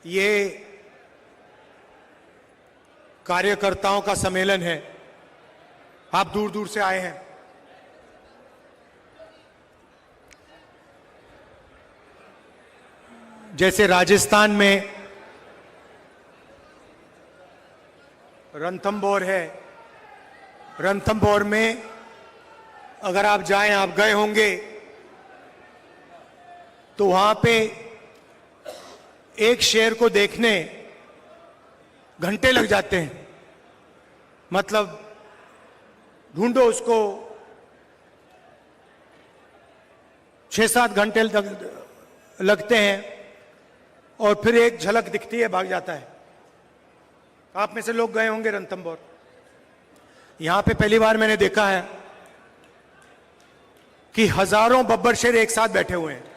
ये कार्यकर्ताओं का सम्मेलन है। आप दूर दूर से आए हैं। जैसे राजस्थान में रणथंभौर है, रणथंभौर में अगर आप जाएं, आप गए होंगे, तो वहां पे एक शेर को देखने घंटे लग जाते हैं। मतलब ढूंढो उसको, 6-7 घंटे लगते हैं और फिर एक झलक दिखती है, भाग जाता है। आप में से लोग गए होंगे रणथंभौर। यहां पे पहली बार मैंने देखा है कि हजारों बब्बर शेर एक साथ बैठे हुए हैं।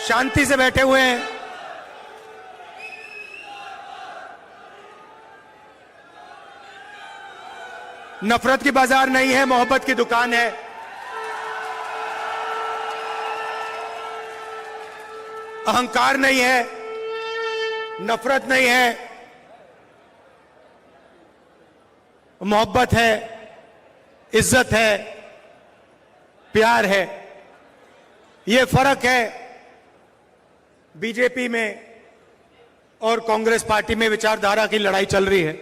शांति से बैठे हुए हैं। नफरत की बाजार नहीं है, मोहब्बत की दुकान है। अहंकार नहीं है, नफरत नहीं है, मोहब्बत है, इज्जत है, प्यार है। यह फर्क है बीजेपी में और कांग्रेस पार्टी में। विचारधारा की लड़ाई चल रही है।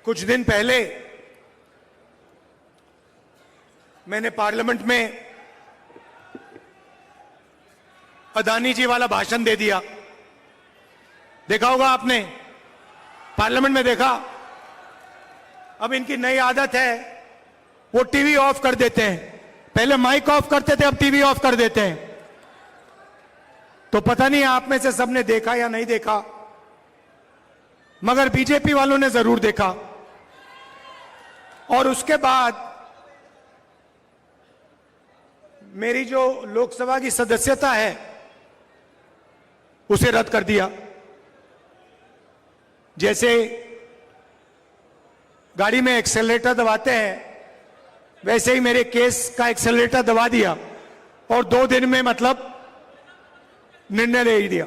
कुछ दिन पहले मैंने पार्लियामेंट में अदानी जी वाला भाषण दे दिया। देखा होगा आपने, पार्लियामेंट में देखा। अब इनकी नई आदत है, वो टीवी ऑफ कर देते हैं। पहले माइक ऑफ करते थे, अब टीवी ऑफ कर देते हैं। तो पता नहीं आप में से सबने देखा या नहीं देखा, मगर बीजेपी वालों ने जरूर देखा। और उसके बाद मेरी जो लोकसभा की सदस्यता है उसे रद्द कर दिया। जैसे गाड़ी में एक्सेलरेटर दबाते हैं, वैसे ही मेरे केस का एक्सेलरेटर दबा दिया और 2 दिन में मतलब निर्णय ले ही दिया।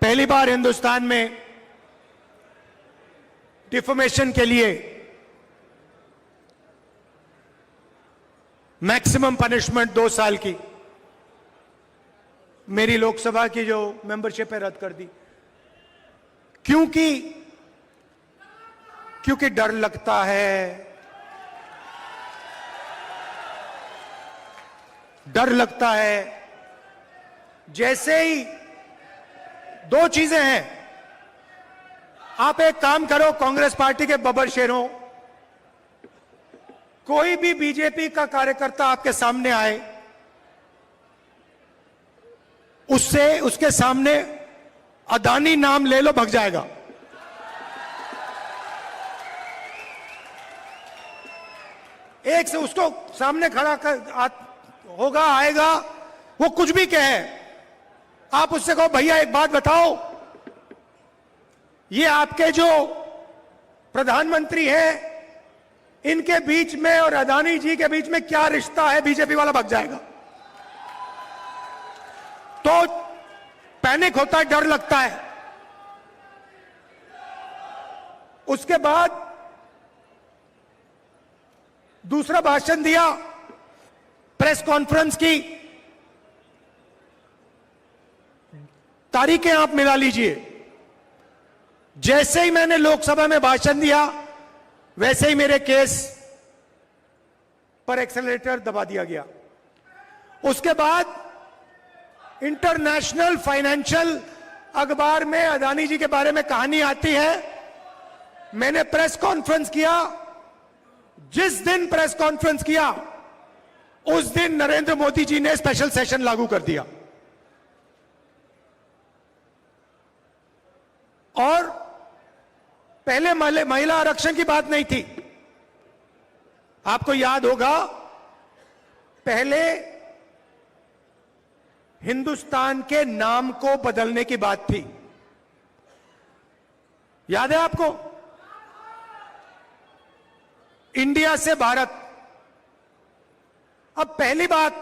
पहली बार हिंदुस्तान में डिफॉर्मेशन के लिए मैक्सिमम पनिशमेंट 2 साल की मेरी लोकसभा की जो मेंबरशिप है रद्द कर दी। क्योंकि डर लगता है। डर लगता है। जैसे ही 2 चीजें हैं। आप एक काम करो, कांग्रेस पार्टी के बब्बर शेरों, कोई भी बीजेपी का कार्यकर्ता आपके सामने आए, उसके सामने अदानी नाम ले लो, भग जाएगा। एक से उसको सामने खड़ा होगा, आएगा, वो कुछ भी कहे, आप उससे कहो भैया एक बात बताओ, ये आपके जो प्रधानमंत्री हैं, इनके बीच में और अदानी जी के बीच में क्या रिश्ता है? बीजेपी वाला भग जाएगा। तो पैनिक होता है, डर लगता है। उसके बाद दूसरा भाषण दिया, प्रेस कॉन्फ्रेंस की तारीखें आप मिला लीजिए। जैसे ही मैंने लोकसभा में भाषण दिया, वैसे ही मेरे केस पर एक्सेलरेटर दबा दिया गया। उसके बाद इंटरनेशनल फाइनेंशियल अखबार में अदानी जी के बारे में कहानी आती है। मैंने प्रेस कॉन्फ्रेंस किया। जिस दिन प्रेस कॉन्फ्रेंस किया, उस दिन नरेंद्र मोदी जी ने स्पेशल सेशन लागू कर दिया। और पहले महिला आरक्षण की बात नहीं थी। आपको याद होगा, पहले हिंदुस्तान के नाम को बदलने की बात थी। याद है आपको? इंडिया से भारत। अब पहली बात,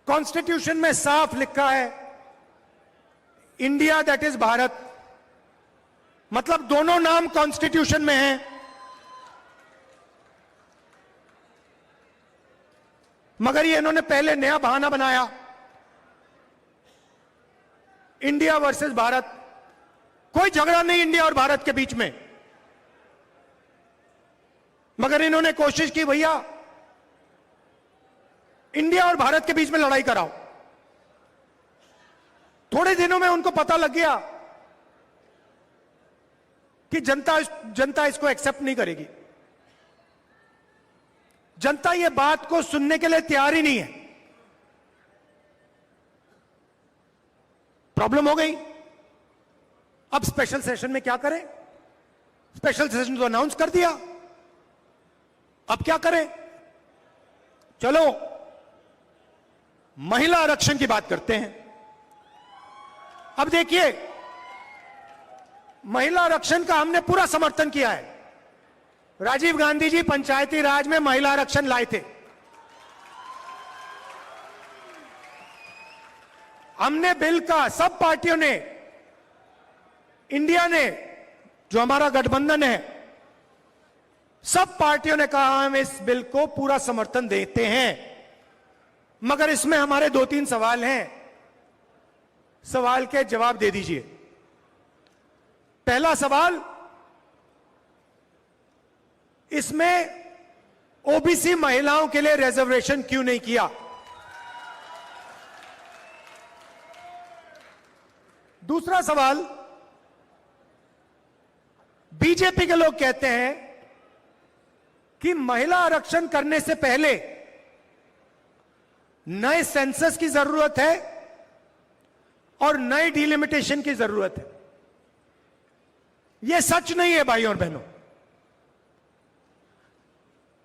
कॉन्स्टिट्यूशन में साफ लिखा है इंडिया दैट इज भारत, मतलब दोनों नाम कॉन्स्टिट्यूशन में हैं। मगर ये इन्होंने पहले नया बहाना बनाया, इंडिया वर्सेस भारत। कोई झगड़ा नहीं इंडिया और भारत के बीच में, मगर इन्होंने कोशिश की भैया इंडिया और भारत के बीच में लड़ाई कराओ। थोड़े दिनों में उनको पता लग गया कि जनता इसको एक्सेप्ट नहीं करेगी। जनता ये बात को सुनने के लिए तैयार ही नहीं है। प्रॉब्लम हो गई। अब स्पेशल सेशन में क्या करें? स्पेशल सेशन तो अनाउंस कर दिया, अब क्या करें? चलो महिला आरक्षण की बात करते हैं। अब देखिए, महिला आरक्षण का हमने पूरा समर्थन किया है। राजीव गांधी जी पंचायती राज में महिला आरक्षण लाए थे। हमने बिल का, सब पार्टियों ने, इंडिया ने, जो हमारा गठबंधन है, सब पार्टियों ने कहा हम इस बिल को पूरा समर्थन देते हैं। मगर इसमें हमारे 2-3 सवाल हैं, सवाल के जवाब दे दीजिए। पहला सवाल, इसमें ओबीसी महिलाओं के लिए रिजर्वेशन क्यों नहीं किया? दूसरा सवाल, बीजेपी के लोग कहते हैं कि महिला आरक्षण करने से पहले नए सेंसस की जरूरत है और नए डिलिमिटेशन की जरूरत है। यह सच नहीं है भाइयों और बहनों।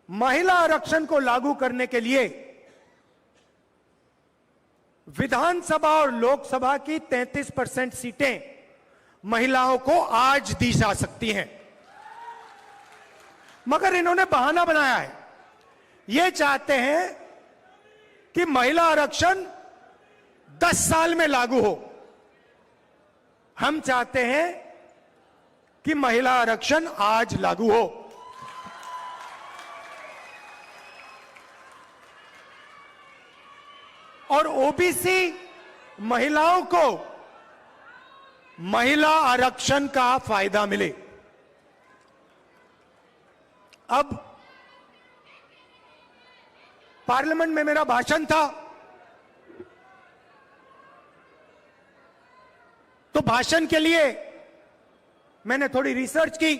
महिला आरक्षण को लागू करने के लिए विधानसभा और लोकसभा की 33% सीटें महिलाओं को आज दी जा सकती हैं। मगर इन्होंने बहाना बनाया है। ये चाहते हैं कि महिला आरक्षण 10 साल में लागू हो। हम चाहते हैं कि महिला आरक्षण आज लागू हो। और ओबीसी महिलाओं को महिला आरक्षण का फायदा मिले। अब पार्लियामेंट में मेरा भाषण था, तो भाषण के लिए मैंने थोड़ी रिसर्च की।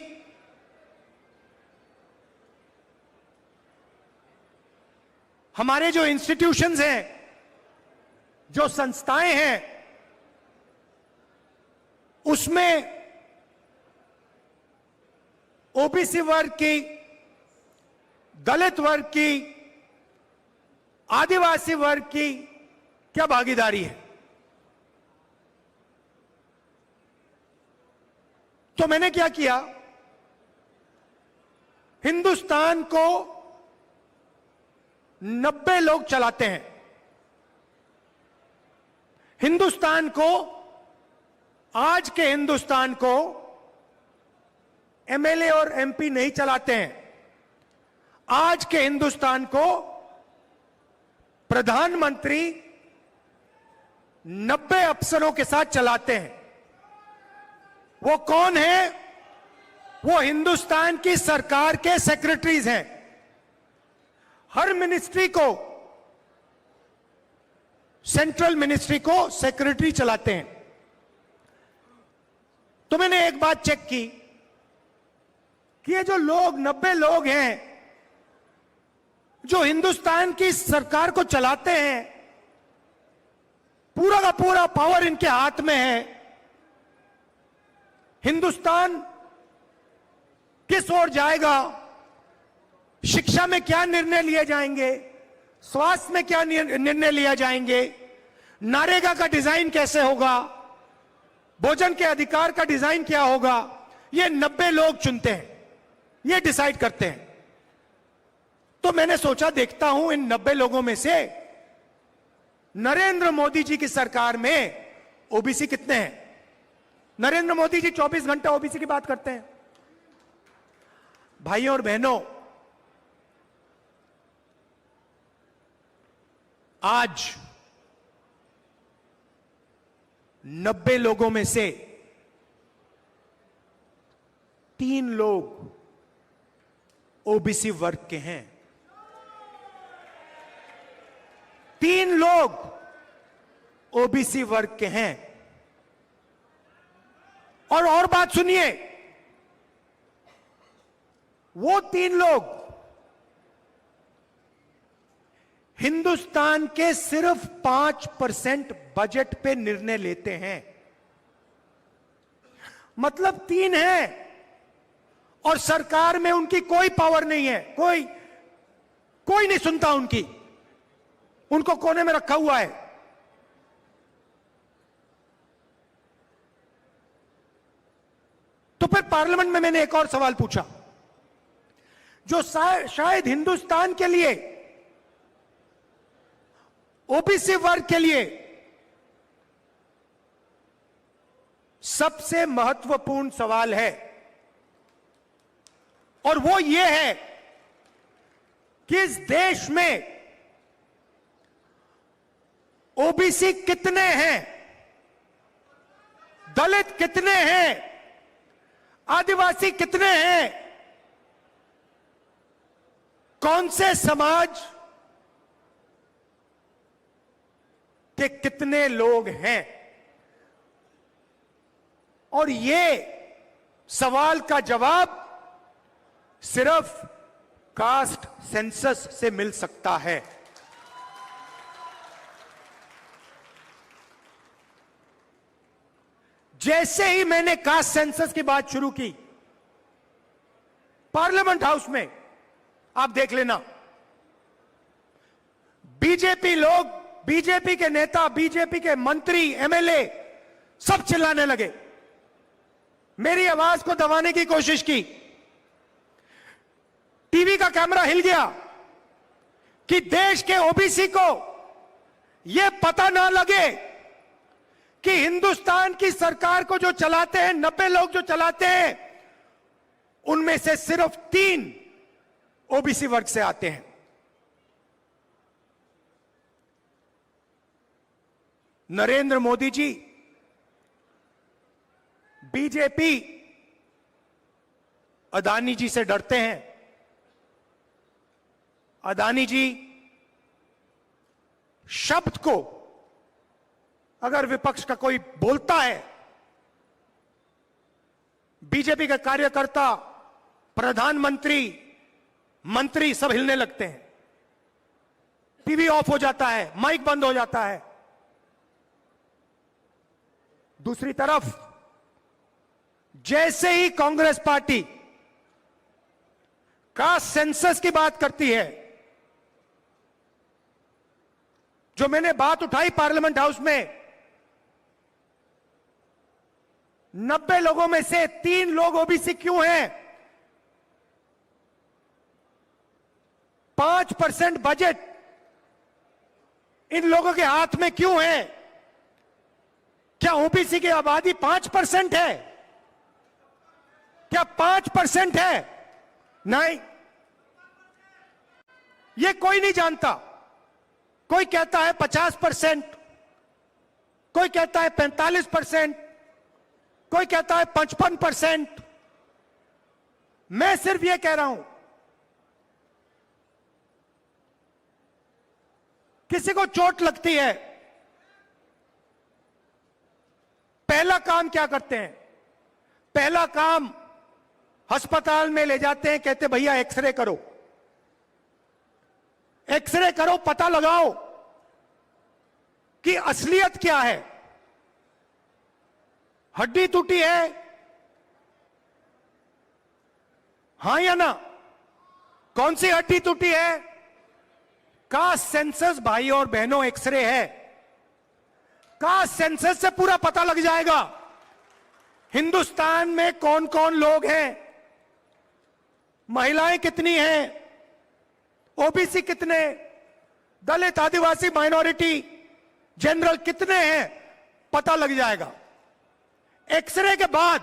हमारे जो इंस्टीट्यूशंस हैं, जो संस्थाएं हैं, उसमें ओबीसी वर्ग की, दलित वर्ग की, आदिवासी वर्ग की क्या भागीदारी है? तो मैंने क्या किया, हिंदुस्तान को 90 लोग चलाते हैं। हिंदुस्तान को, आज के हिंदुस्तान को एमएलए और एमपी नहीं चलाते हैं। आज के हिंदुस्तान को प्रधानमंत्री 90 अफसरों के साथ चलाते हैं। वो कौन है? वो हिंदुस्तान की सरकार के सेक्रेटरीज हैं। हर मिनिस्ट्री को, सेंट्रल मिनिस्ट्री को सेक्रेटरी चलाते हैं। तो मैंने एक बात चेक की कि ये जो लोग, 90 लोग हैं जो हिंदुस्तान की सरकार को चलाते हैं, पूरा का पूरा पावर इनके हाथ में है। हिंदुस्तान किस ओर जाएगा, शिक्षा में क्या निर्णय लिए जाएंगे, स्वास्थ्य में क्या निर्णय लिया जाएंगे, नरेगा का डिजाइन कैसे होगा, भोजन के अधिकार का डिजाइन क्या होगा, ये 90 लोग चुनते हैं, ये डिसाइड करते हैं। तो मैंने सोचा देखता हूं इन 90 लोगों में से नरेंद्र मोदी जी की सरकार में ओबीसी कितने हैं। नरेंद्र मोदी जी 24 घंटा ओबीसी की बात करते हैं। भाइयों और बहनों, आज 90 लोगों में से 3 लोग ओबीसी वर्ग के हैं। 3 लोग ओबीसी वर्ग के हैं। और बात सुनिए, वो 3 लोग हिंदुस्तान के सिर्फ 5% बजट पे निर्णय लेते हैं। मतलब 3 हैं और सरकार में उनकी कोई पावर नहीं है, कोई नहीं सुनता उनकी, उनको कोने में रखा हुआ है। तो फिर पार्लियामेंट में मैंने एक और सवाल पूछा जो शायद हिंदुस्तान के लिए, ओबीसी वर्ग के लिए सबसे महत्वपूर्ण सवाल है, और वो ये है कि इस देश में ओबीसी कितने हैं, दलित कितने हैं, आदिवासी कितने हैं, कौन से समाज के कितने लोग हैं। और ये सवाल का जवाब सिर्फ कास्ट सेंसस से मिल सकता है। जैसे ही मैंने कास्ट सेंसस की बात शुरू की पार्लियामेंट हाउस में, आप देख लेना, बीजेपी लोग, बीजेपी के नेता, बीजेपी के मंत्री, एमएलए सब चिल्लाने लगे, मेरी आवाज को दबाने की कोशिश की। टीवी का कैमरा हिल गया कि देश के ओबीसी को यह पता ना लगे कि हिंदुस्तान की सरकार को जो चलाते हैं, 90 लोग जो चलाते हैं, उनमें से सिर्फ 3 ओबीसी वर्ग से आते हैं। नरेंद्र मोदी जी, बीजेपी अदानी जी से डरते हैं। अदानी जी शब्द को अगर विपक्ष का कोई बोलता है, बीजेपी के कार्यकर्ता, प्रधानमंत्री, मंत्री सब हिलने लगते हैं, टीवी ऑफ हो जाता है, माइक बंद हो जाता है। दूसरी तरफ जैसे ही कांग्रेस पार्टी कास्ट सेंसस की बात करती है, जो मैंने बात उठाई पार्लियामेंट हाउस में, 90 लोगों में से 3 लोग ओबीसी क्यों हैं, 5% बजट इन लोगों के हाथ में क्यों है? क्या ओबीसी की आबादी 5% है? क्या 5% है? नहीं, ये कोई नहीं जानता। कोई कहता है 50%, कोई कहता है 45%, कोई कहता है 55%। मैं सिर्फ ये कह रहा हूं, किसी को चोट लगती है, पहला काम क्या करते हैं? पहला काम अस्पताल में ले जाते हैं, कहते भैया एक्सरे करो, एक्सरे करो, पता लगाओ कि असलियत क्या है। हड्डी टूटी है, हां या ना? कौन सी हड्डी टूटी है? कास्ट सेंसस भाई और बहनों एक्सरे है। कास्ट सेंसस से पूरा पता लग जाएगा हिंदुस्तान में कौन कौन लोग हैं, महिलाएं कितनी हैं, ओबीसी कितने, दलित आदिवासी माइनॉरिटी जनरल कितने हैं, पता लग जाएगा। एक्सरे के बाद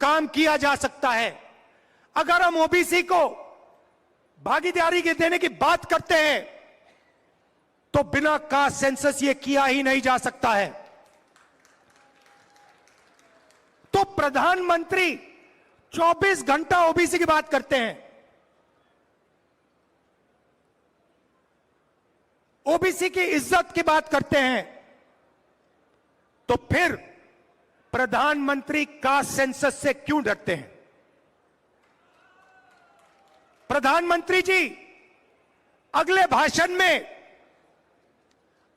काम किया जा सकता है। अगर हम ओबीसी को भागीदारी के देने की बात करते हैं तो बिना कास्ट सेंसस ये किया ही नहीं जा सकता है। तो प्रधानमंत्री 24 घंटा ओबीसी की बात करते हैं, ओबीसी की इज्जत की बात करते हैं, तो फिर प्रधानमंत्री कास्ट सेंसस से क्यों डरते हैं? प्रधानमंत्री जी, अगले भाषण में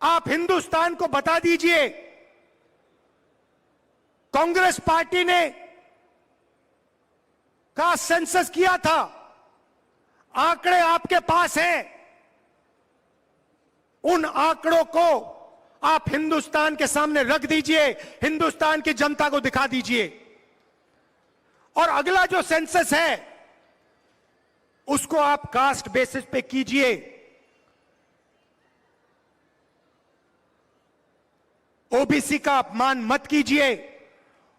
आप हिंदुस्तान को बता दीजिए, कांग्रेस पार्टी ने कास्ट सेंसस किया था, आंकड़े आपके पास हैं, उन आंकड़ों को आप हिंदुस्तान के सामने रख दीजिए, हिंदुस्तान की जनता को दिखा दीजिए। और अगला जो सेंसस है उसको आप कास्ट बेसिस पे कीजिए। ओबीसी का अपमान मत कीजिए,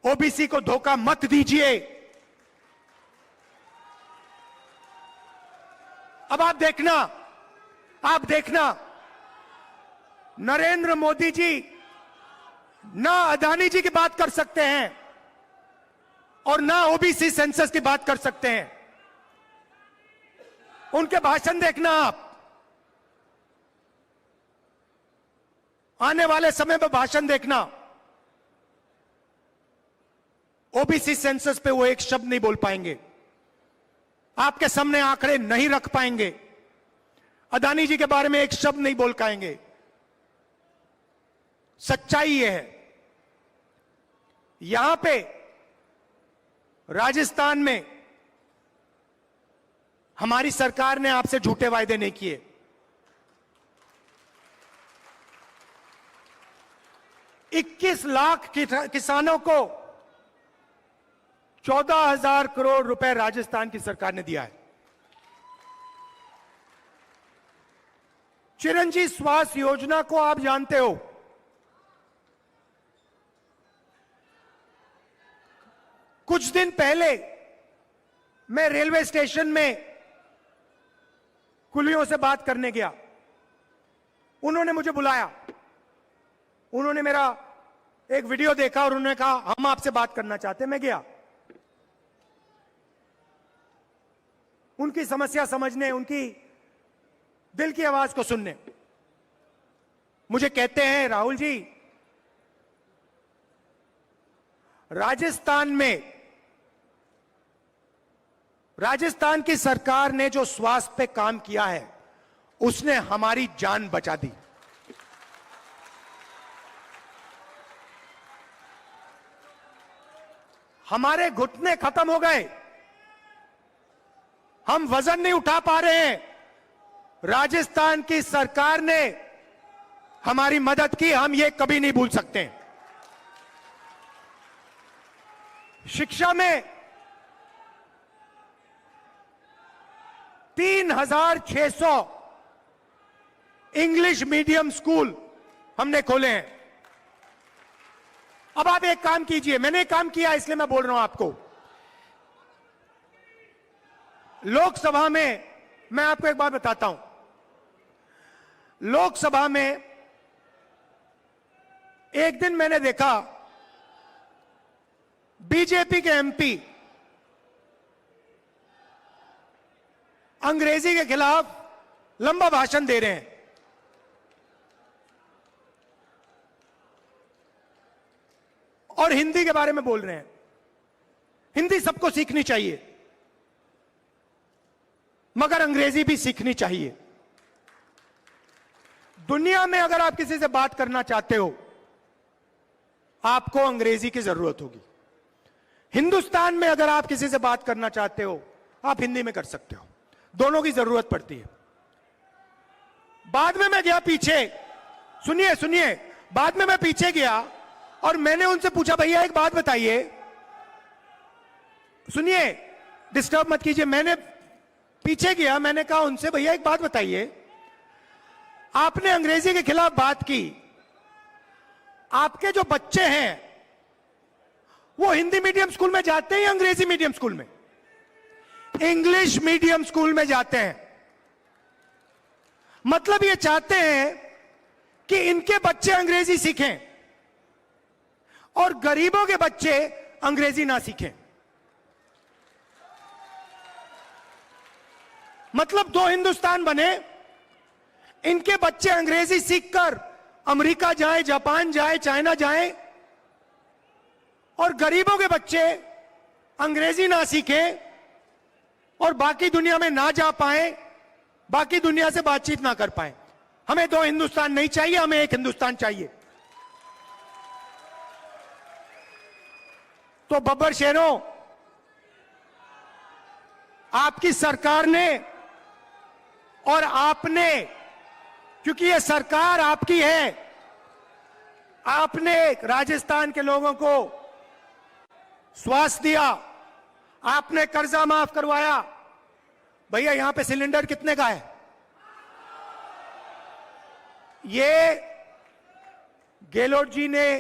ओबीसी को धोखा मत दीजिए। अब आप देखना नरेंद्र मोदी जी ना अदानी जी की बात कर सकते हैं और ना ओबीसी सेंसस की बात कर सकते हैं। उनके भाषण देखना आप, आने वाले समय में भाषण देखना, ओबीसी सेंसस पे वो एक शब्द नहीं बोल पाएंगे, आपके सामने आंकड़े नहीं रख पाएंगे, अदानी जी के बारे में एक शब्द नहीं बोल पाएंगे। सच्चाई यह है, यहां पे राजस्थान में हमारी सरकार ने आपसे झूठे वायदे नहीं किए। 21 लाख किसानों को 14,000 करोड़ रुपए राजस्थान की सरकार ने दिया है। चिरंजीवी स्वास्थ्य योजना को आप जानते हो, कुछ दिन पहले मैं रेलवे स्टेशन में कुलियों से बात करने गया, उन्होंने मुझे बुलाया, उन्होंने मेरा एक वीडियो देखा और उन्होंने कहा हम आपसे बात करना चाहते हैं। मैं गया उनकी समस्या समझने, उनकी दिल की आवाज को सुनने। मुझे कहते हैं राहुल जी, राजस्थान की सरकार ने जो स्वास्थ्य पे काम किया है उसने हमारी जान बचा दी। हमारे घुटने खत्म हो गए, हम वजन नहीं उठा पा रहे हैं, राजस्थान की सरकार ने हमारी मदद की, हम ये कभी नहीं भूल सकते। शिक्षा में 3,600 इंग्लिश मीडियम स्कूल हमने खोले हैं। अब आप एक काम कीजिए, मैंने एक काम किया इसलिए मैं बोल रहा हूं आपको। लोकसभा में मैं आपको एक बात बताता हूं, लोकसभा में एक दिन मैंने देखा बीजेपी के एमपी अंग्रेजी के खिलाफ लंबा भाषण दे रहे हैं। और हिंदी के बारे में बोल रहे हैं। हिंदी सबको सीखनी चाहिए, मगर अंग्रेजी भी सीखनी चाहिए। दुनिया में अगर आप किसी से बात करना चाहते हो, आपको अंग्रेजी की जरूरत होगी। हिंदुस्तान में अगर आप किसी से बात करना चाहते हो, आप हिंदी में कर सकते हो। दोनों की जरूरत पड़ती है। बाद में मैं गया पीछे, सुनिए सुनिए, बाद में मैं पीछे गया और मैंने उनसे पूछा, भैया एक बात बताइए, सुनिए, डिस्टर्ब मत कीजिए। मैंने पीछे गया, मैंने कहा उनसे, भैया एक बात बताइए, आपने अंग्रेजी के खिलाफ बात की, आपके जो बच्चे हैं वो हिंदी मीडियम स्कूल में जाते हैं या अंग्रेजी मीडियम स्कूल में? इंग्लिश मीडियम स्कूल में जाते हैं। मतलब ये चाहते हैं कि इनके बच्चे अंग्रेजी सीखें और गरीबों के बच्चे अंग्रेजी ना सीखें। मतलब दो हिंदुस्तान बने, इनके बच्चे अंग्रेजी सीखकर अमेरिका जाएं, जापान जाएं, चाइना जाएं, और गरीबों के बच्चे अंग्रेजी ना सीखें और बाकी दुनिया में ना जा पाए, बाकी दुनिया से बातचीत ना कर पाए। हमें दो हिंदुस्तान नहीं चाहिए, हमें एक हिंदुस्तान चाहिए। तो बब्बर शेरों, आपकी सरकार ने और आपने, क्योंकि ये सरकार आपकी है, आपने राजस्थान के लोगों को स्वास्थ्य दिया, आपने कर्जा माफ करवाया। भैया यहां पे सिलेंडर कितने का है? ये गेहलोत जी ने,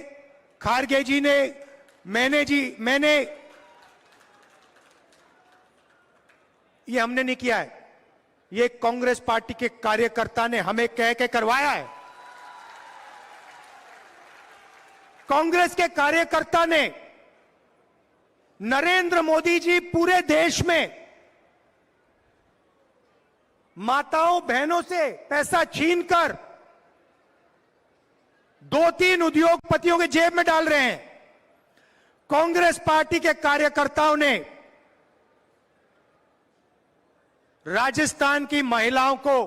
खारगे जी ने, मैंने ये हमने नहीं किया है, ये कांग्रेस पार्टी के कार्यकर्ता ने हमें कह के करवाया है। कांग्रेस के कार्यकर्ता ने, नरेंद्र मोदी जी पूरे देश में माताओं बहनों से पैसा छीनकर 2-3 उद्योगपतियों के जेब में डाल रहे हैं। कांग्रेस पार्टी के कार्यकर्ताओं ने राजस्थान की महिलाओं को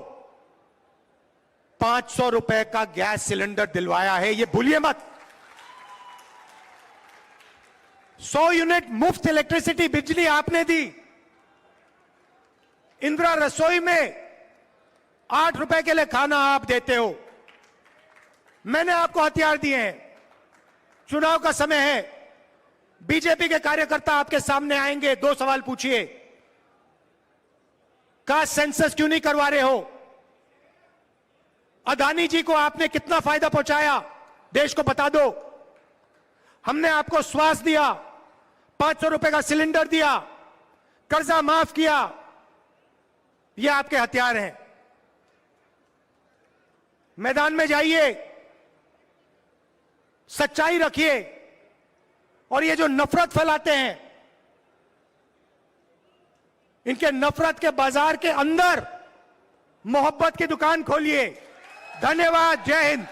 500 रुपए का गैस सिलेंडर दिलवाया है, ये भूलिए मत। 100 यूनिट मुफ्त इलेक्ट्रिसिटी बिजली आपने दी। इंदिरा रसोई में 8 रुपए के लिए खाना आप देते हो। मैंने आपको हथियार दिए हैं। चुनाव का समय है, बीजेपी के कार्यकर्ता आपके सामने आएंगे, 2 सवाल पूछिए। कास्ट सेंसस क्यों नहीं करवा रहे हो? अदानी जी को आपने कितना फायदा पहुंचाया, देश को बता दो। हमने आपको स्वास्थ्य दिया, 500 रुपए का सिलेंडर दिया, कर्जा माफ किया। ये आपके हथियार हैं। मैदान में जाइए, सच्चाई रखिए, और ये जो नफरत फैलाते हैं, इनके नफरत के बाजार के अंदर मोहब्बत की दुकान खोलिए। धन्यवाद। जय हिंद।